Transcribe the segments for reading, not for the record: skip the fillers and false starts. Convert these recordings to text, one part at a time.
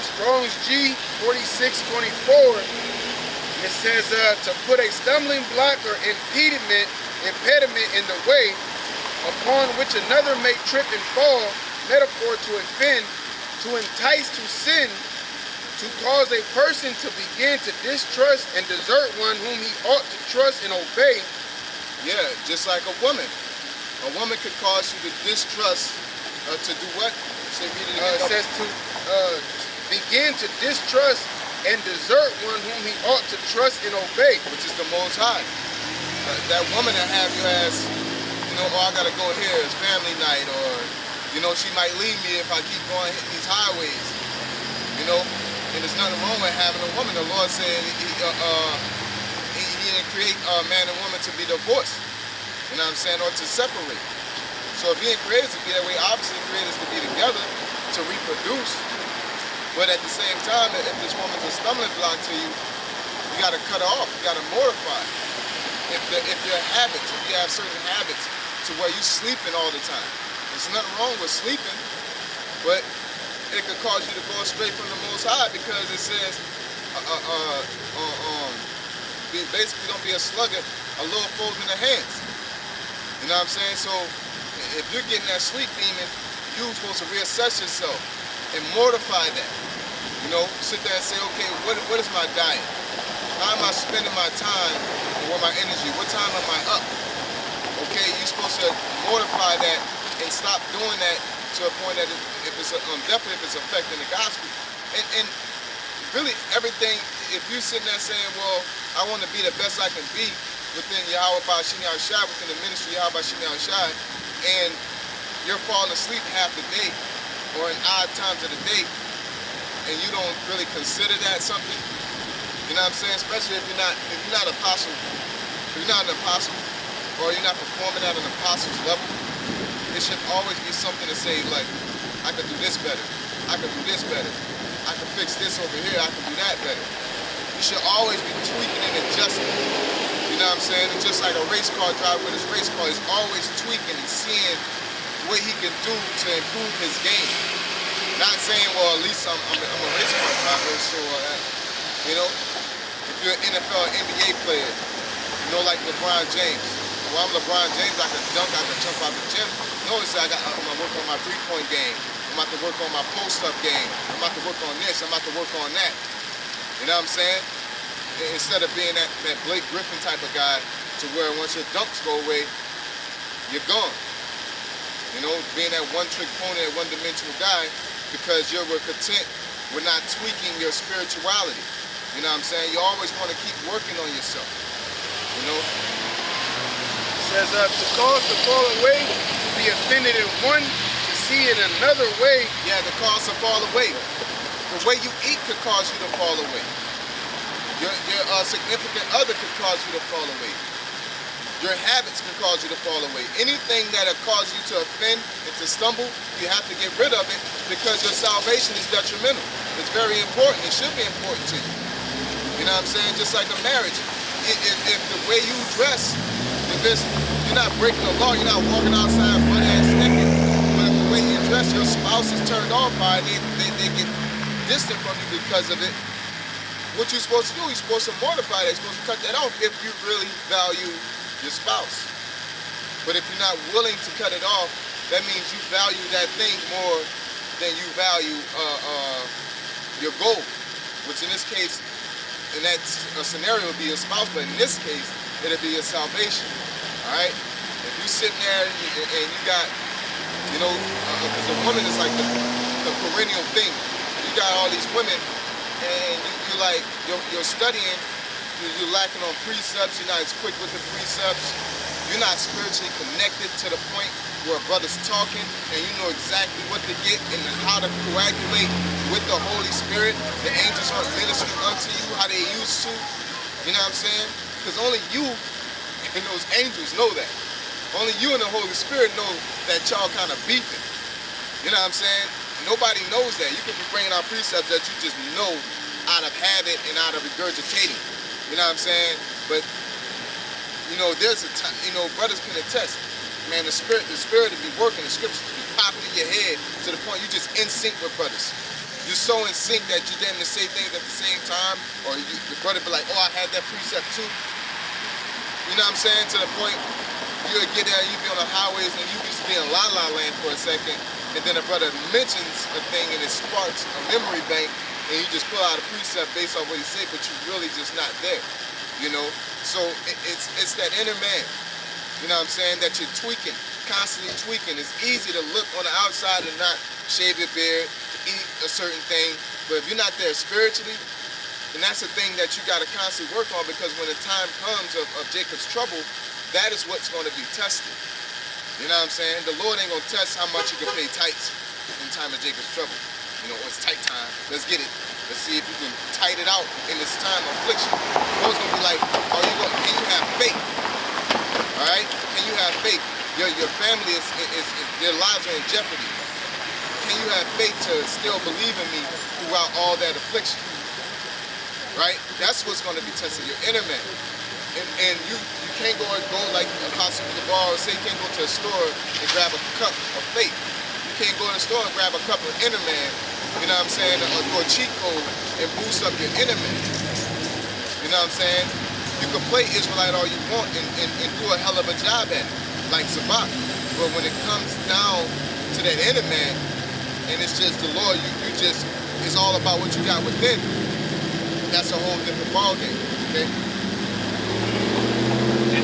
Strong's G 4624. It says to put a stumbling block or impediment in the way upon which another may trip and fall, metaphor to offend, to entice to sin, to cause a person to begin to distrust and desert one whom he ought to trust and obey. Yeah, just like a woman. A woman could cause you to distrust, to do what? Say, read it again. It says to begin to distrust and desert one whom he ought to trust and obey. Which is the Most High. That woman that have you as, oh, I gotta go here, it's family night, or, she might leave me if I keep going hitting these highways, and there's nothing wrong with having a woman. The Lord said he didn't create man and woman to be divorced, or to separate. So if he didn't create us to be that way, obviously he created us to be together, to reproduce. But at the same time, if this woman's a stumbling block to you, you gotta cut her off, you gotta mortify her. If your habits, if you have certain habits to where you're sleeping all the time, there's nothing wrong with sleeping, but it could cause you to go straight from the Most High, because it says, basically don't be a sluggard, a little fold in the hands. You know what I'm saying? So if you're getting that sleep demon, you're supposed to reassess yourself and mortify that. Sit there and say, okay, what is my diet? How am I spending my time or my energy? What time am I up? Okay, you're supposed to mortify that and stop doing that to a point that definitely if it's affecting the gospel. And really everything, if you're sitting there saying, well, I want to be the best I can be within Yahawah, Bahasham, within the ministry Yahawah, and you're falling asleep half the day or in odd times of the day, and you don't really consider that something, you know what I'm saying? Especially if you're not an apostle, or you're not performing at an apostle's level, it should always be something to say, like, I could do this better, I could do this better, I could fix this over here, I could do that better. You should always be tweaking and adjusting. You know what I'm saying? It's just like a race car driver with his race car. He's always tweaking and seeing what he can do to improve his game. Not saying, well, at least I'm a race car driver, so, if you're an NFL or NBA player, like LeBron James. Well, I'm LeBron James, I can dunk, I can jump out the gym. Notice I'm gonna work on my three-point game. I'm about to work on my post-up game. I'm about to work on this, I'm about to work on that. You know what I'm saying? Instead of being that Blake Griffin type of guy to where once your dunks go away, you're gone. Being that one-trick pony, that one-dimensional guy, because you're content with not tweaking your spirituality. You know what I'm saying? You always want to keep working on yourself. It says to cause to fall away, to be offended in one, to see in another way. Yeah, to cause to fall away. The way you eat could cause you to fall away. Your significant other could cause you to fall away. Your habits can cause you to fall away. Anything that'll cause you to offend and to stumble, you have to get rid of it, because your salvation is detrimental. It's very important. It should be important to you. You know what I'm saying? Just like a marriage. If the way you dress, you're not breaking the law, you're not walking outside butt-ass naked, but if the way you dress, your spouse is turned off by it, they get distant from you because of it, what you're supposed to do, you're supposed to mortify that, you're supposed to cut that off if you really value your spouse. But if you're not willing to cut it off, that means you value that thing more than you value your goal, which in this case, in that scenario would be your spouse, but in this case, it'll be your salvation, all right? If you're sitting there and you got, because a woman is like the perennial thing. You got all these women, and you're studying, you're lacking on precepts, you're not as quick with the precepts, you're not spiritually connected to the point where a brother's talking and you know exactly what to get and how to coagulate with the Holy Spirit. The angels aren't ministering unto you how they used to. You know what I'm saying? Because only you and those angels know that. Only you and the Holy Spirit know that y'all kind of beefing. You know what I'm saying? Nobody knows that. You could be bringing out precepts that you just know out of habit and out of regurgitating. You know what I'm saying? But, there's a time, brothers can attest. Man, the spirit to be working, the scriptures to be popping in your head to the point you just in sync with brothers. you're so in sync that you damn to say things at the same time, or your brother be like, oh, I had that precept too. You know what I'm saying? To the point you would get there, you be on the highways and you just be in la-la land for a second, and then a brother mentions a thing and it sparks a memory bank, and you just pull out a precept based on what he said, but you're really just not there. You know? So it's that inner man, you know what I'm saying, that you're tweaking, constantly tweaking. It's easy to look on the outside and not shave your beard, eat a certain thing, but if you're not there spiritually, then that's the thing that you got to constantly work on, because when the time comes of Jacob's trouble, that is what's going to be tested. You know what I'm saying? The Lord ain't going to test how much you can pay tights in time of Jacob's trouble. You know, it's tight time. Let's get it. Let's see if you can tight it out in this time of affliction. The Lord's going to be like, can you have faith? All right? Can you have faith? Your family their lives are in jeopardy. Can you have faith to still believe in me throughout all that affliction? Right? That's what's going to be tested, your inner man. And you can't go like Apostle Gabar say, you can't go to a store and grab a cup of faith. You can't go to the store and grab a cup of inner man, you know what I'm saying, or do a cheat code and boost up your inner man. You know what I'm saying? You can play Israelite all you want and do a hell of a job at it, like Sabbath. But when it comes down to that inner man, and it's just the Lord, it's all about what you got within. That's a whole different ballgame, okay?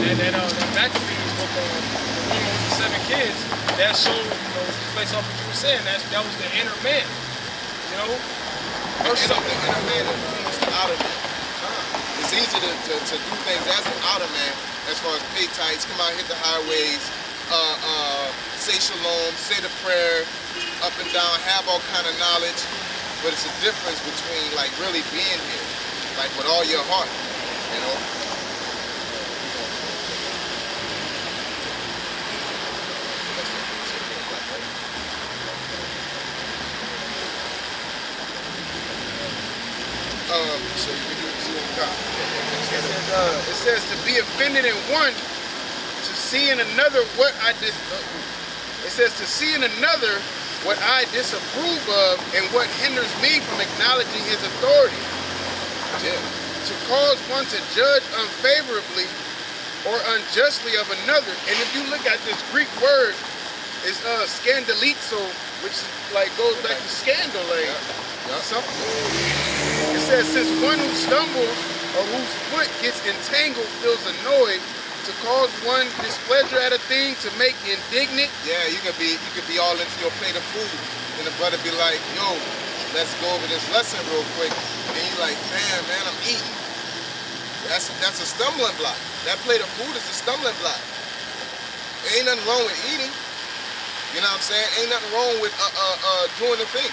And that Maccabees with the woman with the 7 kids, that showed, based off what you were saying, that was the inner man, you know? The inner man influenced the outer man. It's easy to do things as an outer man, as far as pay tithes, come out, hit the highways, say shalom, say the prayer, up and down, have all kind of knowledge, but it's a difference between like really being here, like with all your heart, you know? So it says to be offended in one, to see in another what I it says to see in another what I disapprove of, and what hinders me from acknowledging his authority. Yeah. To cause one to judge unfavorably or unjustly of another. And if you look at this Greek word, it's scandalizo, which like goes back to scandal, like something. It says, since one who stumbles or whose foot gets entangled feels annoyed, to cause one displeasure at a thing, to make indignant. Yeah, you could be all into your plate of food, and the brother be like, yo, let's go over this lesson real quick. And you're like, man, I'm eating. That's a stumbling block. That plate of food is a stumbling block. Ain't nothing wrong with eating. You know what I'm saying? Ain't nothing wrong with doing the thing.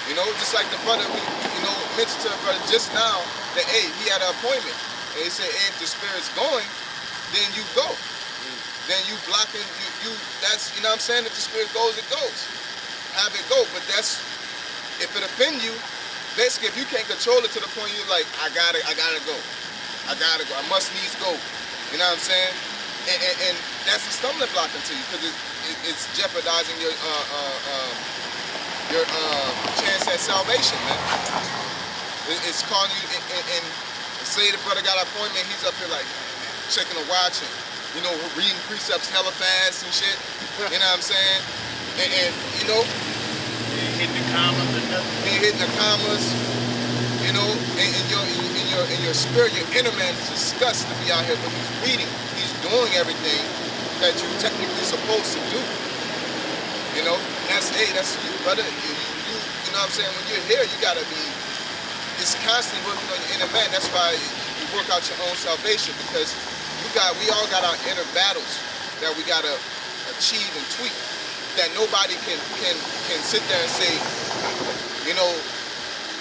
You know, just like the brother, we mentioned to the brother just now that, hey, he had an appointment. And he said, hey, if the spirit's going, then you go. Then you blocking, that's, you know what I'm saying? If the spirit goes, it goes. Have it go. But that's, if it offend you, basically if you can't control it to the point you're like, I gotta go. I must needs go. You know what I'm saying? And that's a stumbling block into you, because it's jeopardizing your chance at salvation, man. It's calling you, and say the brother got an appointment, he's up here like checking a watch and, reading precepts hella fast and shit. You know what I'm saying? And hitting the commas and nothing. Hitting the commas, and your spirit, your inner man is disgusted to be out here, but he's reading, he's doing everything that you're technically supposed to do. That's you, brother. You know what I'm saying? When you're here, you gotta be, it's constantly working on your inner man. That's why you work out your own salvation, because we all got our inner battles that we gotta achieve and tweak, that nobody can sit there and say,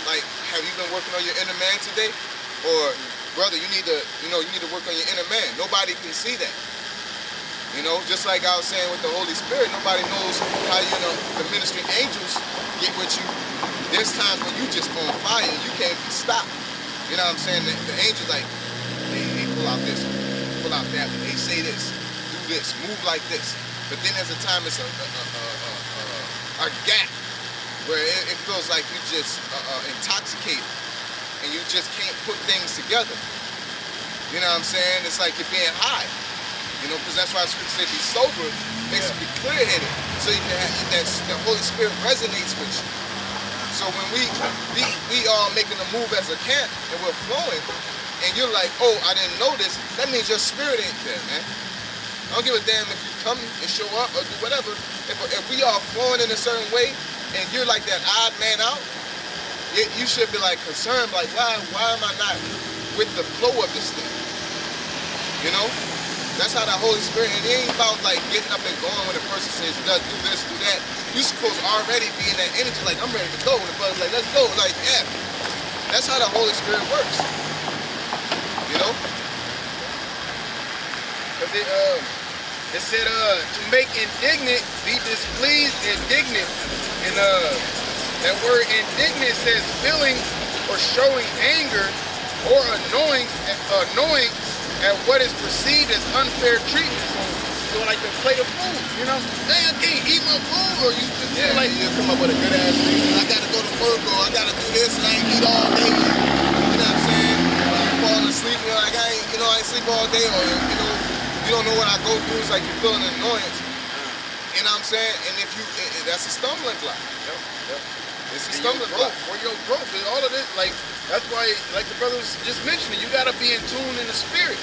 like, have you been working on your inner man today? Or, brother, you need to work on your inner man. Nobody can see that. Just like I was saying with the Holy Spirit, nobody knows how the ministry angels get with you. There's times when you just on fire and you can't be stopped. You know what I'm saying? The angels like, they pull out this, pull out that, they say this, do this, move like this. But then there's a time it's a gap where it feels like you just intoxicated and you just can't put things together. You know what I'm saying? It's like you're being high. You know, because that's why Scripture says be sober, makes you be clear-headed, so you can have the Holy Spirit resonates with you. So when we are making a move as a camp and we're flowing, and you're like, oh, I didn't know this, that means your spirit ain't there, man. I don't give a damn if you come and show up or do whatever. If we are flowing in a certain way and you're like that odd man out, you should be like concerned, like why am I not with the flow of this thing? You know? That's how the Holy Spirit, and it ain't about like getting up and going when a person says, do this, do that. You're supposed to already be in that energy, like I'm ready to go. And the brother's like, let's go. Like, yeah. That's how the Holy Spirit works. You know? Because it said to make indignant, be displeased, indignant. And that word indignant says feeling or showing anger or annoying at what is perceived as unfair treatment. So like the plate of food, you know? Hey, I can't eat my food, or you just feel like you come up with a good ass reason. I gotta go to work, or I gotta do this, and I ain't eat all day. You know what I'm saying? Or you falling asleep, and you're like, I ain't sleep all day, or you don't know what I go through. It's like you're feeling an annoyance. You know what I'm saying? And if you, that's a stumbling block. Yep. It's a stumbling block for your growth. And all of this, like that's why, like the brother was just mentioning, you gotta be in tune in the spirit.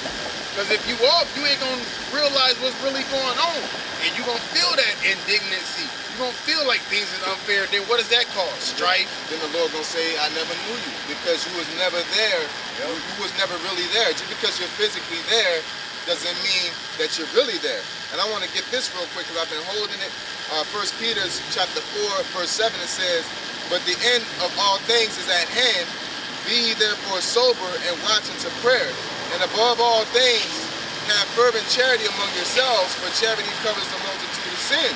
Because if you off, you ain't gonna realize what's really going on, and you gonna feel that indignancy. You gonna feel like things is unfair. Then what does that cause? Strife. Then the Lord gonna say, I never knew you, because you was never there. You was never really there. Just because you're physically there doesn't mean that you're really there. And I want to get this real quick because I've been holding it. 1 Peter chapter 4, verse 7, it says, but the end of all things is at hand. Be ye therefore sober and watch unto prayer. And above all things, have fervent charity among yourselves, for charity covers the multitude of sins.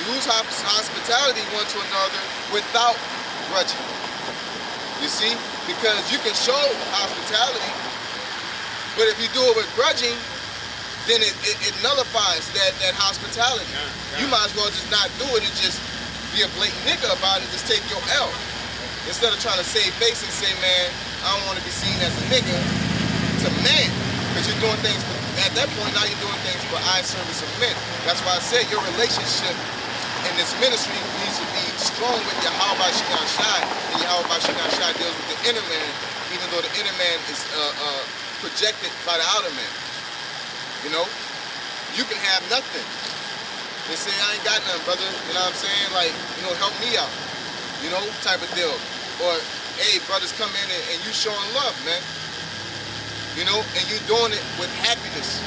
Use hospitality one to another without grudging. You see? Because you can show hospitality, but if you do it with grudging, then it nullifies that hospitality. You might as well just not do it and just be a blatant nigga about it, just take your L. Instead of trying to save face and say, man, I don't want to be seen as a nigga, to man. Because you're doing things, at that point now you're doing things for eye service of men. That's why I said your relationship in this ministry needs to be strong with Yahawashi, and Yahawashi deals with the inner man, even though the inner man is projected by the outer man. You know, you can have nothing. They say, I ain't got nothing, brother. You know what I'm saying? Like, help me out. You know, type of deal. Or, hey, brothers come in and you showing love, man. You know, and you doing it with happiness.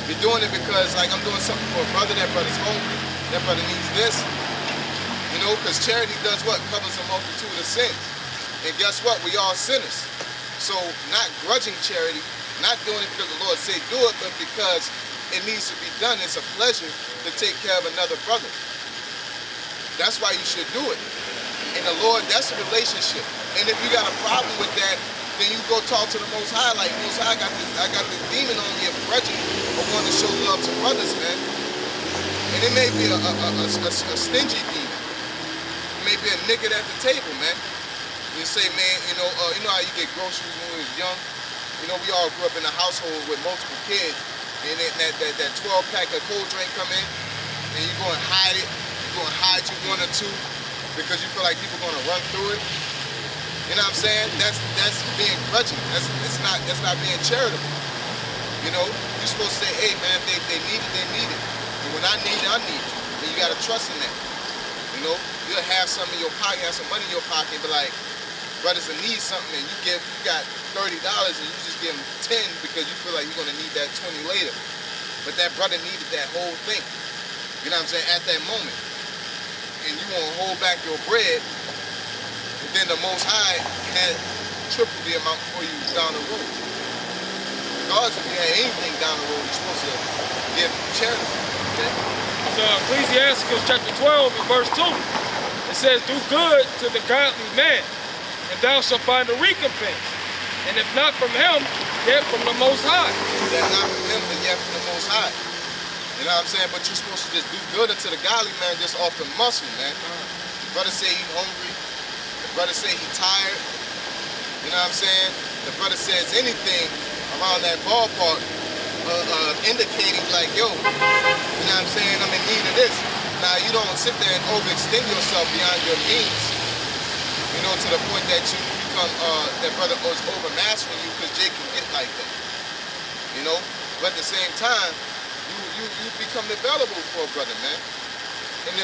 You're doing it because, like, I'm doing something for a brother. That brother's hungry. That brother needs this. You know, because charity does what? Covers a multitude of sins. And guess what? We all sinners. So, not grudging charity, not doing it because the Lord said do it, but because it needs to be done. It's a pleasure to take care of another brother. That's why you should do it. And the Lord, that's a relationship. And if you got a problem with that, then you go talk to the Most High. Like, Most High, I got this demon on me of grudging or wanting to show love to brothers, man. And it may be a stingy demon. It may be a nigga at the table, man. You say, man, you know how you get groceries when we was young? You know, we all grew up in a household with multiple kids. And that 12-pack of cold drink come in, and you go and hide it. You go and hide you one or two because you feel like people are gonna run through it. You know what I'm saying? That's being grudging. That's not being charitable. You know, you're supposed to say, hey man, they need it, they need it. And when I need it, I need it. And you gotta trust in that. You know, you'll have something in your pocket, have some money in your pocket, but like, brothers that need something, and you got $30 and you just give them 10 because you feel like you're gonna need that 20 later. But that brother needed that whole thing. You know what I'm saying? At that moment. And you wanna hold back your bread, and then the Most High had triple the amount for you down the road. Regardless if you had anything down the road, you're supposed to give charity. Okay? So Ecclesiastes chapter 12 and verse 2, it says, do good to the godly man, and thou shalt find a recompense. And if not from him, yet from the Most High. That not from him, but yet from the Most High. You know what I'm saying? But you're supposed to just do good unto the godly man just off the muscle, man. brother say he hungry. The brother say he tired. You know what I'm saying? The brother says anything around that ballpark indicating like, yo, you know what I'm saying, I'm in need of this. Now, you don't sit there and overextend yourself beyond your means, you know, to the point that you become, that brother is overmastering you, because Jay can get like that, you know? But at the same time, you become available for a brother, man. And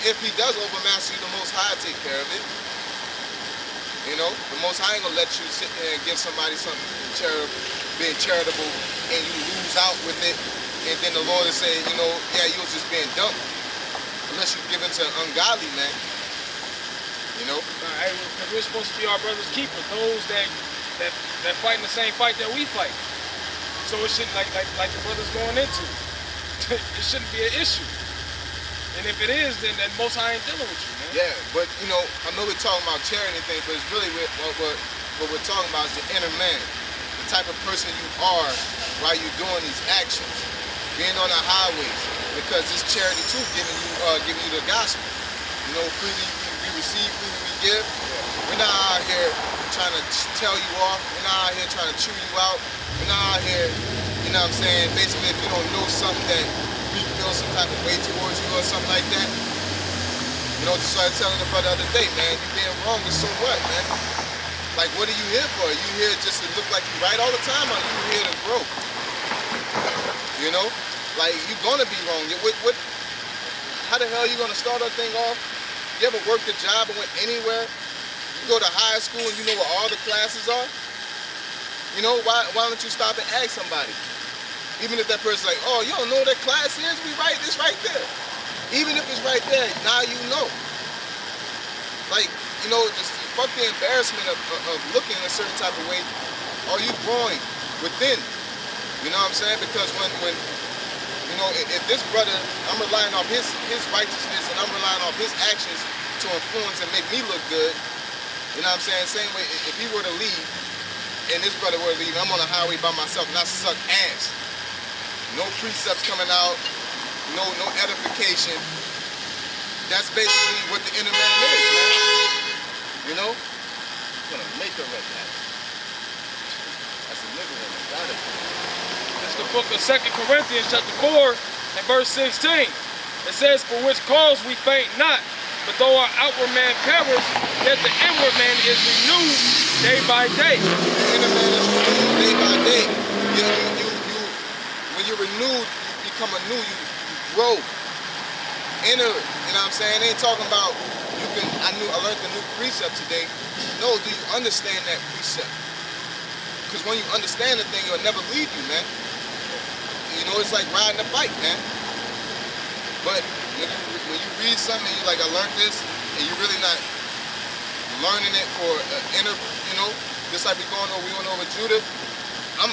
if he does overmaster you, the Most High take care of it. You know, the Most High ain't gonna let you sit there and give somebody something being charitable, and you lose out with it, and then the Lord is saying, you know, yeah, you was just being dumb. Unless you give it to ungodly, man. You know? Because we're supposed to be our brother's keeper, those that fighting the same fight that we fight. So it shouldn't, like the brother's going into, it shouldn't be an issue. And if it is, then Most High ain't dealing with you, man. Yeah, but you know, I know we're talking about charity and things, but it's really what we're talking about is the inner man, the type of person you are while you're doing these actions, being on the highways, because this charity too giving you the gospel. You know, freely we receive, freely we give. We're not out here trying to tell you off. We're not out here trying to chew you out. We're not out here, you know what I'm saying, basically if you don't know something that we feel some type of way towards you or something like that. You know, just started telling the brother the other day, man, you being wrong is so what, man? Like, what are you here for? Are you here just to look like you right all the time, or are you here to grow? You know? Like, you're gonna be wrong. How the hell are you gonna start that thing off? You ever worked a job and went anywhere? You go to high school and you know what all the classes are? You know, why don't you stop and ask somebody? Even if that person's like, oh, you don't know what that class is? It's right there. Even if it's right there, now you know. Like, you know, just fuck the embarrassment of looking a certain type of way. Are you growing within? You know what I'm saying? Because when you know, if this brother, I'm relying on his righteousness, and I'm relying on his actions to influence and make me look good. You know what I'm saying? Same way, if he were to leave, and this brother were to leave, I'm on the highway by myself and I suck ass. No precepts coming out, no edification. That's basically what the inner man is, man. You know? I'm gonna make her right now. That's a nigga woman, got it. It's the book of 2 Corinthians chapter 4 and verse 16. It says, for which cause we faint not, but though our outward man perish, yet the inward man is renewed day by day. The inner man is renewed day by day. When you're renewed, you become anew, you grow. Inner, you know what I'm saying? They ain't talking about I learned the new precept today. No, do you understand that precept? Because when you understand the thing, it'll never leave you, man. You know, it's like riding a bike, man. But when you read something, you're like, I learned this, and you're really not learning it for inner, you know, just like we went over Judah. When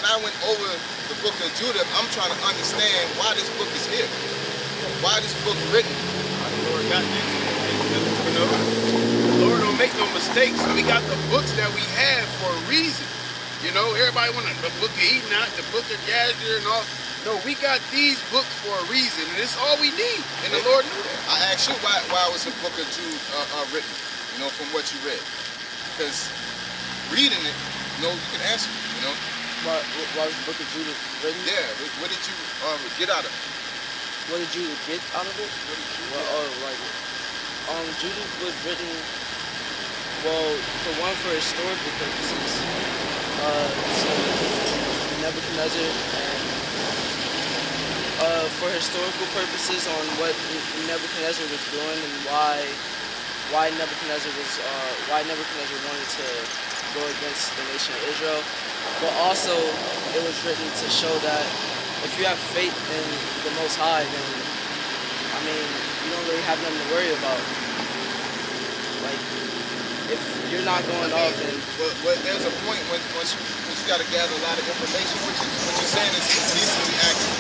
I went over the book of Judah, I'm trying to understand why this book is here. Why this book written. The Lord got this. You know, the Lord don't make no mistakes. We got the books that we have for a reason. You know, everybody want the book of Enoch, the book of Jasher, and all. No, we got these books for a reason, and it's all we need. And the Lord knew that. I asked you why was the book of Jude written, you know, from what you read. Because reading it, you know, you can answer, you know. Why was the book of Judah written? Yeah, what did you get out of it? What did Judah get out of it? Judah was written, well, for one, for historical purposes. So Nebuchadnezzar, and for historical purposes on what Nebuchadnezzar was doing and why Nebuchadnezzar wanted to go against the nation of Israel. But also, it was written to show that if you have faith in the Most High, then, I mean, you don't really have nothing to worry about. Like, if you're not going off and... But there's a point when you got to gather a lot of information, what you're saying is decently accurate.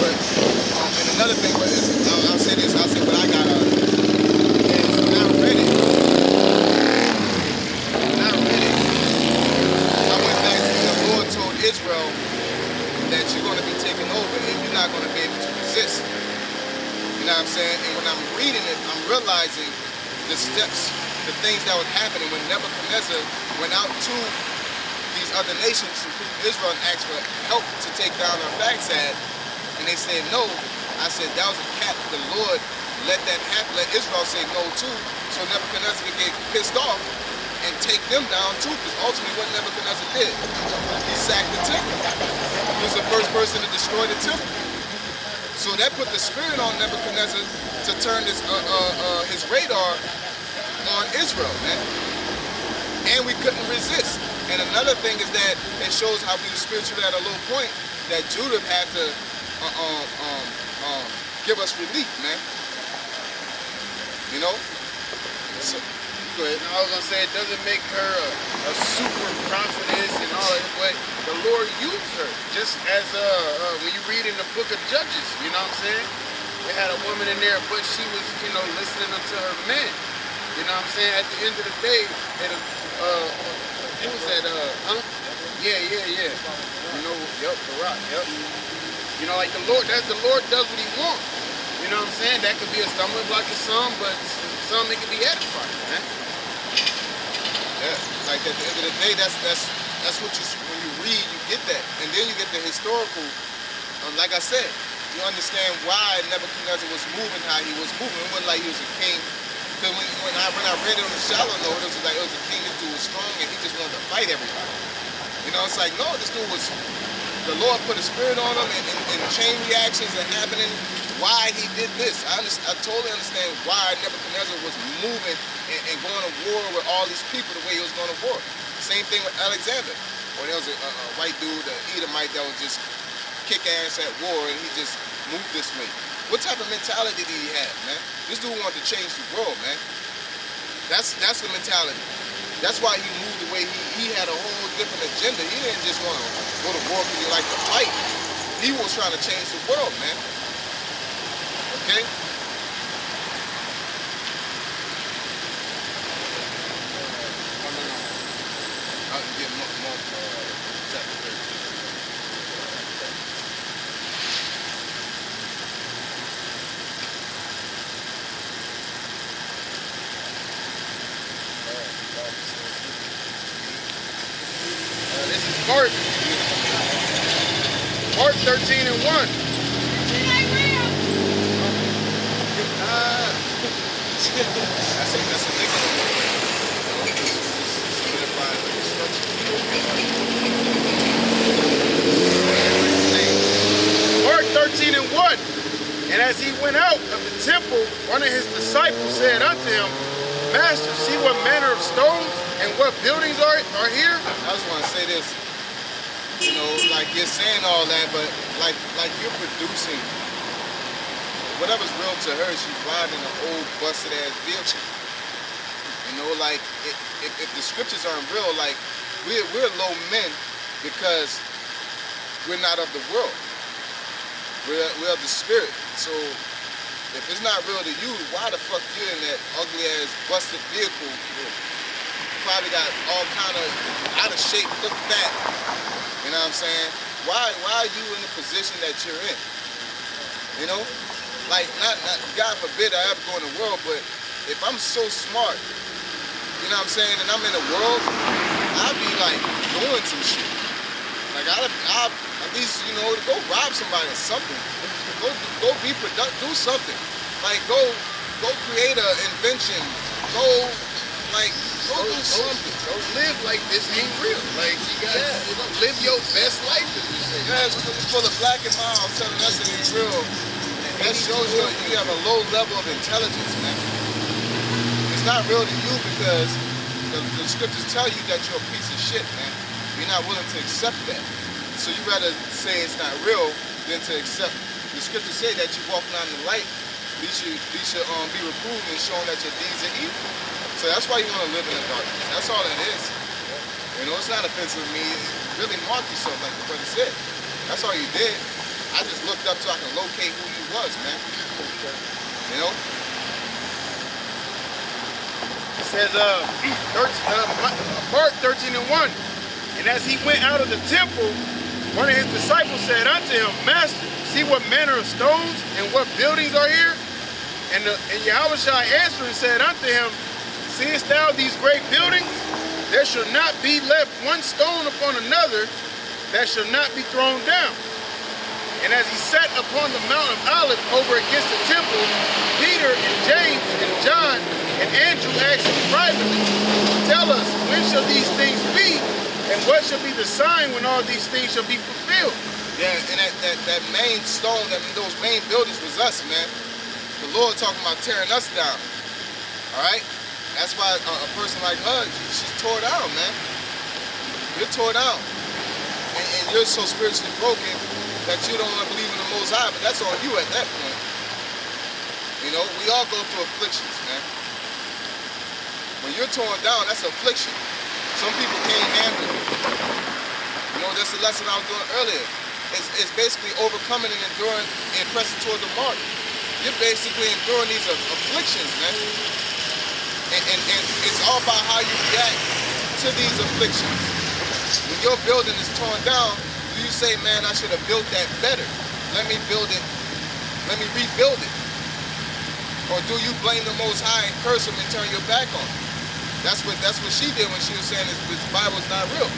But, and another thing, I'll say this, I'll say what I got out of it. And when I read it, I went back to the Lord told Israel that you're going to be taken over and you're not going to be able to resist. You know what I'm saying? And when I'm reading it, I'm realizing depths, the things that was happening when Nebuchadnezzar went out to these other nations, including Israel, and asked for help to take down Arphaxad, and they said no. I said that was a cap. The Lord let that happen, let Israel say no too, so Nebuchadnezzar could get pissed off and take them down too, because ultimately what Nebuchadnezzar did, he sacked the temple. He was the first person to destroy the temple. So that put the spirit on Nebuchadnezzar to turn his radar on Israel, man. And we couldn't resist. And another thing is that it shows how we were spiritually at a low point, that Judah had to give us relief, man. You know? So, go ahead. I was gonna say it doesn't make her a super prophetess and all that, but the Lord used her. Just as when you read in the book of Judges, you know what I'm saying? They had a woman in there, but she was, you know, listening unto her man. You know what I'm saying? At the end of the day, who was that? Yeah. You know, yep, the rock, yep. You know, like the Lord does what he wants. You know what I'm saying? That could be a stumbling block to some, but some it could be edifying, man. Yeah, like at the end of the day, that's what when you read, you get that. And then you get the historical, like I said, you understand why Nebuchadnezzar was moving how he was moving. It wasn't like he was a king. Because when I read it on the shallow note, it was like it was a king. This dude was strong and he just wanted to fight everybody. You know, it's like, no, this dude was, the Lord put a spirit on him and chain reactions are happening. Why he did this. I totally understand why Nebuchadnezzar was moving and going to war with all these people the way he was going to war. Same thing with Alexander. Or there was a white dude, an Edomite, that was just kick ass at war and he just moved this way. What type of mentality did he have, man? This dude wanted to change the world, man. That's the mentality. That's why he moved the way he had a whole different agenda. He didn't just want to go to war because he liked to fight. He was trying to change the world, man. Okay? I can get more chapter 13. This is Mark 13 and 1. That's a big one. Mark 13 and 1. And as he went out of the temple, one of his disciples said unto him, Master, see what manner of stones and what buildings are here? I just want to say this. You know, like you're saying all that, but like you're producing whatever's real to her. She's riding an old busted ass vehicle. You know, like if the scriptures aren't real, like we're low men because we're not of the world. We're of the spirit. So if it's not real to you, why the fuck you in that ugly ass busted vehicle? You probably got all kind of out of shape, look fat. You know what I'm saying? Why are you in the position that you're in? You know? Like, not God forbid I ever go in the world, but if I'm so smart, you know what I'm saying, and I'm in the world, I'll be like doing some shit. Like I'll at least, you know, go rob somebody or something. Go be productive, do something. Like go create an invention. Go do something. Don't live like this ain't real. Like you gotta live your best life, as you say. Yeah, it's full of black and mild telling us it ain't real. That shows you have a low level of intelligence, man. It's not real to you because the scriptures tell you that you're a piece of shit, man. You're not willing to accept that. So you rather say it's not real than to accept. The scriptures say that you walk around in the light, you should be reproved and shown that your deeds are evil. So that's why you want to live in the darkness. That's all it is. You know, it's not offensive to me. Really mark yourself, like the brother said. That's all you did. I just looked up so I can locate who you was, man. You know? It says, Mark 13 and 1. And as he went out of the temple, one of his disciples said unto him, Master, see what manner of stones and what buildings are here? And Yahawashi answered and said unto him, Seest thou these great buildings? There shall not be left one stone upon another that shall not be thrown down. And as he sat upon the Mount of Olives over against the temple, Peter and James and John and Andrew asked him privately, tell us, when shall these things be? And what shall be the sign when all these things shall be fulfilled? Yeah, and that main stone, those main buildings was us, man. The Lord talking about tearing us down. All right? That's why a person like her, she's tore down, man. You're tore down. And you're so spiritually broken that you don't want to believe in the Most High, but that's on you at that point. You know, we all go through afflictions, man. When you're torn down, that's affliction. Some people can't handle it. You know, that's the lesson I was doing earlier. It's basically overcoming and enduring and pressing toward the mark. You're basically enduring these afflictions, man. And it's all about how you react to these afflictions. When your building is torn down, do you say, man, I should have built that better? Let me build it. Let me rebuild it. Or do you blame the Most High and curse him and turn your back on him? That's what she did when she was saying this Bible is not real.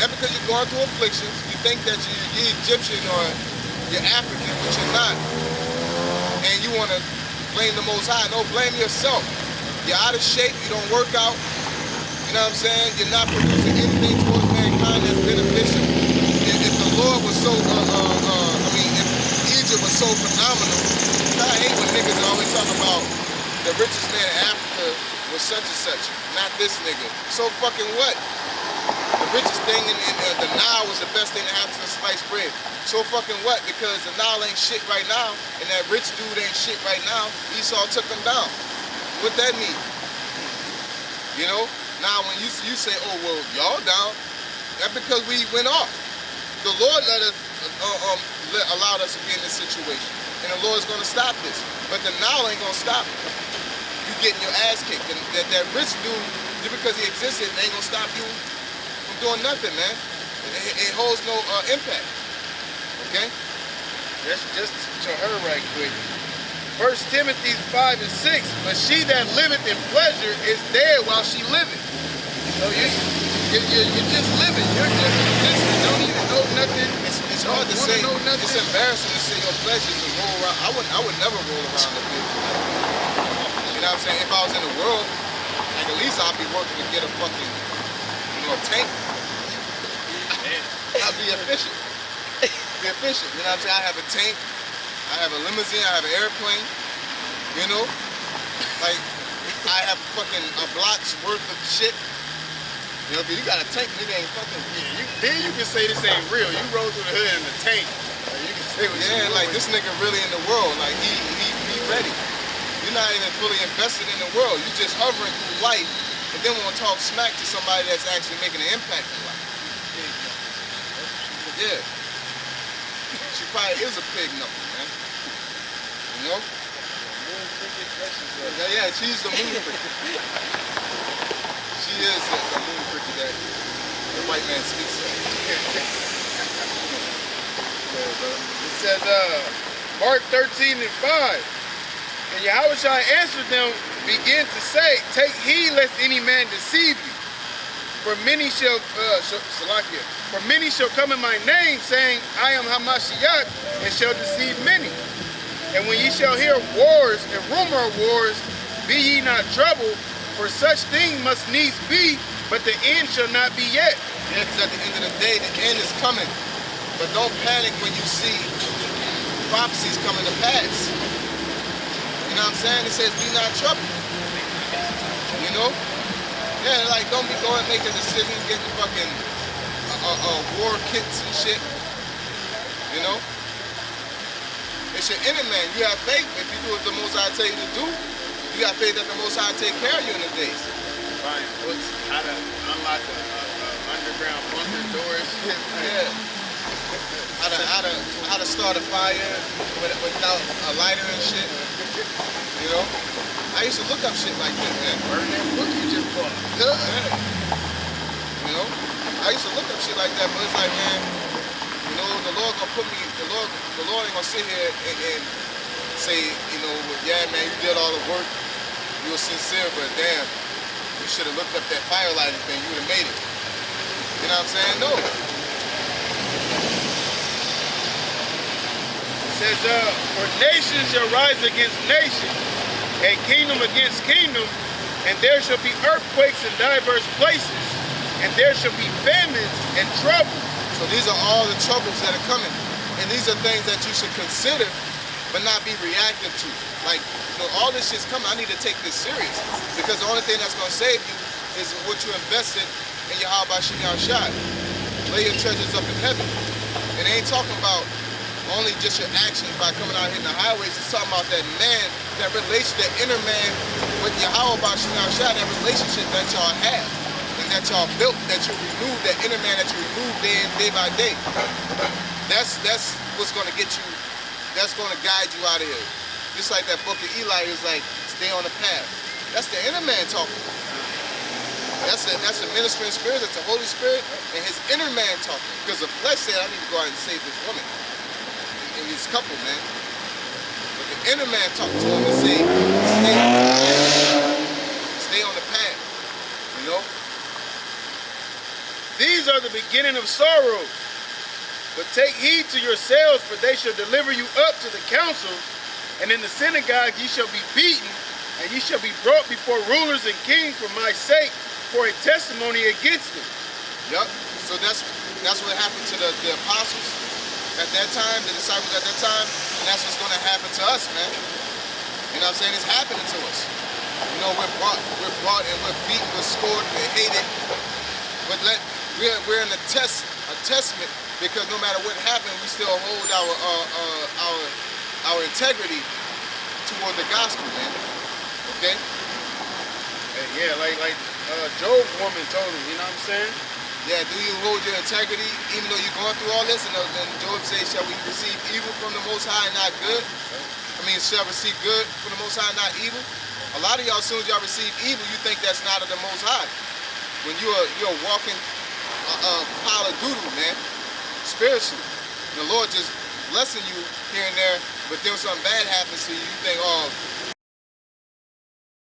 And because you're going through afflictions, you think that you're Egyptian or you're African, but you're not. And you want to blame the Most High. No, blame yourself. You're out of shape, you don't work out, you know what I'm saying? You're not producing anything towards mankind that's beneficial. If the Lord was so, if Egypt was so phenomenal, I hate when niggas always talk about the richest man in Africa was such and such, not this nigga. So fucking what? The richest thing in the Nile was the best thing that happened to sliced bread. So fucking what? Because the Nile ain't shit right now, and that rich dude ain't shit right now, Esau took him down. What that mean? You know? Now when you say, oh well, y'all down, that's because we went off. The Lord allowed us to be in this situation. And the Lord's gonna stop this. But the Nile ain't gonna stop it. You getting your ass kicked. And that rich dude, just because he existed, ain't gonna stop you from doing nothing, man. It holds no impact. Okay? That's just to her right quick. 1 Timothy 5 and 6, but she that liveth in pleasure is dead while she liveth. So you're just living. You're just existing. Don't even know nothing. It's hard to say. It's embarrassing to say your pleasures and roll around. I would never roll around the big. You know what I'm saying? If I was in the world, like at least I'd be working to get a fucking, a tank. I'd be efficient. Be efficient. You know what I'm saying? I have a tank. I have a limousine, I have an airplane, you know? Like, I have fucking a block's worth of shit. You know, but you got a tank, nigga ain't fucking... Then you can say this ain't real. You roll through the hood in the tank. Like, you can say what like this nigga really in the world. Like, he ready. You're not even fully invested in the world. You just hovering through life and then want to talk smack to somebody that's actually making an impact in life. Yeah. She probably is a pig number, man. You know? Yeah, she's the moon cricket. She is the moon cricket that the white man speaks of. It says, Mark 13 and 5. And Yahawashi answered them, begin to say, take heed lest any man deceive you. For many shall come in my name, saying, I am Hamashiach, and shall deceive many. And when ye shall hear wars and rumor of wars, be ye not troubled, for such things must needs be, but the end shall not be yet. Yeah, because at the end of the day, the end is coming. But don't panic when you see prophecies coming to pass. You know what I'm saying? It says, be not troubled. You know? Yeah, like, don't be going making decisions, getting fucking war kits and shit. You know? It's your inner man. You have faith. If you do what the Most High tell you to do, you got faith that the Most High take care of you in the days. Buying books, how to unlock the underground bunker doors. Yeah. How to start a fire without a lighter and shit. You know? I used to look up shit like this, man. Burn that book you just bought. Yeah. You know? I used to look up shit like that, but it's like, man, you know, the Lord gonna put me, the Lord ain't gonna sit here and say, you know, yeah, man, you did all the work, you were sincere, but damn, you should have looked up that fire lighting thing, you would have made it. You know what I'm saying? No. It says, for nations shall rise against nation, and kingdom against kingdom, and there shall be earthquakes in diverse places, and there shall be famines and trouble. So these are all the troubles that are coming. And these are things that you should consider, but not be reactive to. Like, you know, all this shit's coming. I need to take this serious. Because the only thing that's going to save you is what you invested in Yahawashi. Lay your treasures up in heaven. And they ain't talking about only just your actions by coming out hitting the highways. It's talking about that man, that relation, that inner man with Yahawashi, that relationship that y'all have. And that y'all built, that you removed, that inner man that you removed day by day. That's what's going to get you, that's going to guide you out of here. Just like that book of Eli, is like, stay on the path. That's the inner man talking. That's the ministering spirit, that's the Holy Spirit, and his inner man talking. Because the flesh said, I need to go out and save this woman. And this couple, man. But the inner man talking to him and say, stay on the path. You know? These are the beginning of sorrows. But take heed to yourselves, for they shall deliver you up to the council, and in the synagogue ye shall be beaten, and ye shall be brought before rulers and kings for my sake, for a testimony against them. Yep. So that's what happened to the apostles at that time, the disciples at that time, and that's what's going to happen to us, man. You know what I'm saying? It's happening to us. You know, we're brought and we're beaten, we're scored, we're hated. But we're in a testament, because no matter what happened, we still hold our integrity toward the gospel, man. Okay? And yeah, like Job's woman told him, you know what I'm saying? Yeah, do you hold your integrity even though you're going through all this? And Job says, shall we receive evil from the Most High and not good? I mean, shall receive good from the Most High and not evil? A lot of y'all, as soon as y'all receive evil, you think that's not of the Most High. When you're walking a pile of doo-doo, man, spiritually. The Lord just blessing you here and there, but then something bad happens to you, you think, oh,